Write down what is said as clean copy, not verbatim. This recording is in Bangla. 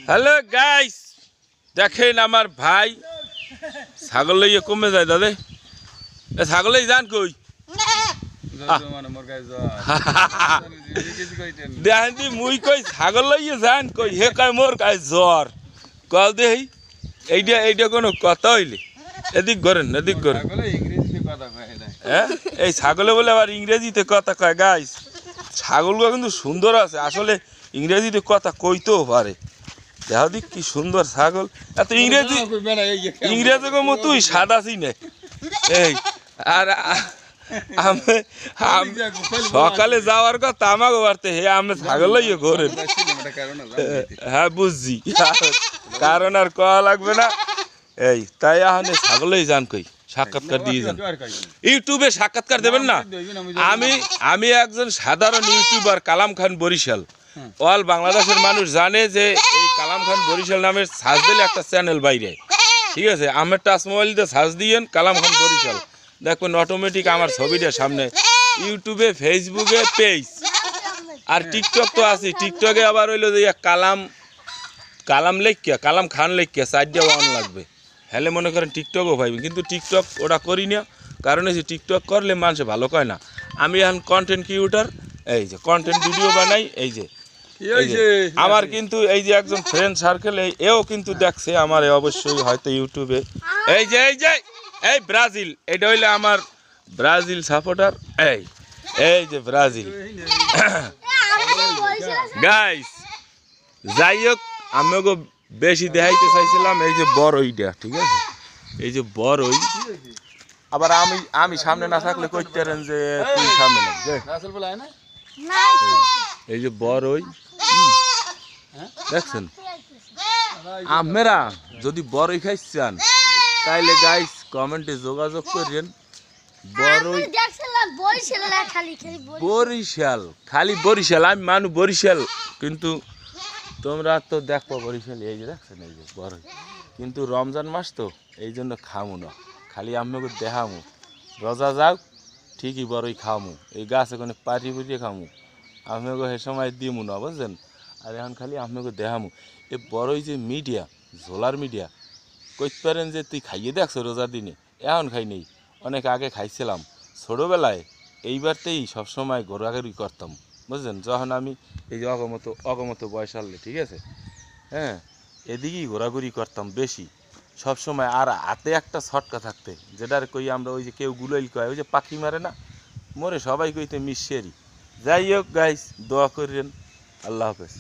হ্যালো গাইস, দেখেন আমার ভাই ছাগল লইয়ে কমে যায় দাদা। ছাগল যান কই দেখেন মুই কই ছাগল লইয়ে যান কই হে কয় মোর গায়ে জ্বর কল দেই এইটা এইটা কোনো কথা হইলে এদিক করেন এদিক করেন। হ্যাঁ এই ছাগলে বলে আবার ইংরেজিতে কথা কয়। গাইস ছাগলগুলো কিন্তু সুন্দর আছে, আসলে ইংরেজিতে কথা কইতেও পারে। দেখো দিক কি সুন্দর ছাগল, এত ইংরেজি ইংরেজি মতোই সাদা চিনে। এই আর সকালে যাওয়ার কথা আমাকে বাড়তে হে আমি ছাগল লইয়ে ঘোরেন। হ্যাঁ বুঝছি, কারণ আর কয়া লাগবে না। এই তাই এখন ছাগলেই যান কই সাক্ষাৎকার দিয়ে যান। ইউটিউবে সাক্ষাৎকার দেবেন না। আমি একজন সাধারণ ইউটিউবার কালাম খান বরিশাল। অল বাংলাদেশের মানুষ জানে যে এই কালাম খান বরিশাল নামের সার্চ দিলে একটা চ্যানেল বাইরে, ঠিক আছে? আমার টাচ মোবাইল দিয়ে সার্চ দিয়েন কালাম খান বরিশাল, দেখবেন অটোমেটিক আমার ছবিটা সামনে। ইউটিউবে ফেসবুকে পেজ আর টিকটক তো আছে। টিকটকে আবার হইলো যে কালাম লেখিয়া কালাম খান লেখিয়া সাইডটা অন লাগবে, হ্যালে মনে করেন টিকটকও পাইবেন। কিন্তু টিকটক ওটা করি না, কারণ এই যে টিকটক করলে মানুষ ভালো কয় না। আমি এখন কন্টেন্ট ক্রিয়েটর, এই যে কন্টেন্ট ভিডিও বানাই। এই যে আমার কিন্তু এই যে একজন ফ্রেন্ড সার্কেল এও কিন্তু দেখছে আমার, অবশ্যই হয়তো ইউটিউবে। এই যে এই ব্রাজিল, এটা হইলে আমার ব্রাজিল সাপোর্টার। এই যে ব্রাজিল। গাইস যাই হোক, আমাকে বেশি দেখাইতে চাইছিলাম এই যে বড়ইটা, ঠিক আছে? এই যে বড়ই, আবার আমি সামনে না থাকলে কইতে পারেন যে তুই সামনে না। এই যে বড়ই দেখছেন, আপনারা যদি বড়ই খাইছেন তাইলে গাইস কমেন্টে যোগাযোগ করেন। বড়ই বরিশাল, খালি বরিশাল, আমি মানু বরিশাল, কিন্তু তোমরা তো দেখো বরিশাল। এই যে দেখছেন এই যে বড়ই, কিন্তু রমজান মাস তো এই জন্য খামু না, খালি আমাকে দেখামু। রোজা যাও ঠিকই বড়ই খামু, এই গাছে কোনো পাটি পুটিয়ে খামু, আমাকে সে সময় দিমু না, বুঝছেন? আর এখন খালি আমাকে দেখামু। এ বড়ই যে মিডিয়া, ঝোলার মিডিয়া, কইতে পারেন যে তুই খাইয়ে দেখছো রোজার দিনে? এখন খাই নেই, অনেক আগে খাইছিলাম ছোটোবেলায়। এইবারতেই সবসময় ঘোরাঘুরি করতাম, বুঝলেন? যখন আমি এই যে অগমত বয়স আনলে, ঠিক আছে? হ্যাঁ, এদিকেই ঘোরাঘুরি করতাম বেশি সবসময়। আর হাতে একটা ছটকা থাকতে, যেটার কই আমরা ওই যে কেউ গুলোইল কয়, ওই যে পাখি মারে না, মোরে সবাই কইতে মিশিয়ারি। যাই হোক গাইস, দোয়া করেন। আল্লাহ হাফেজ।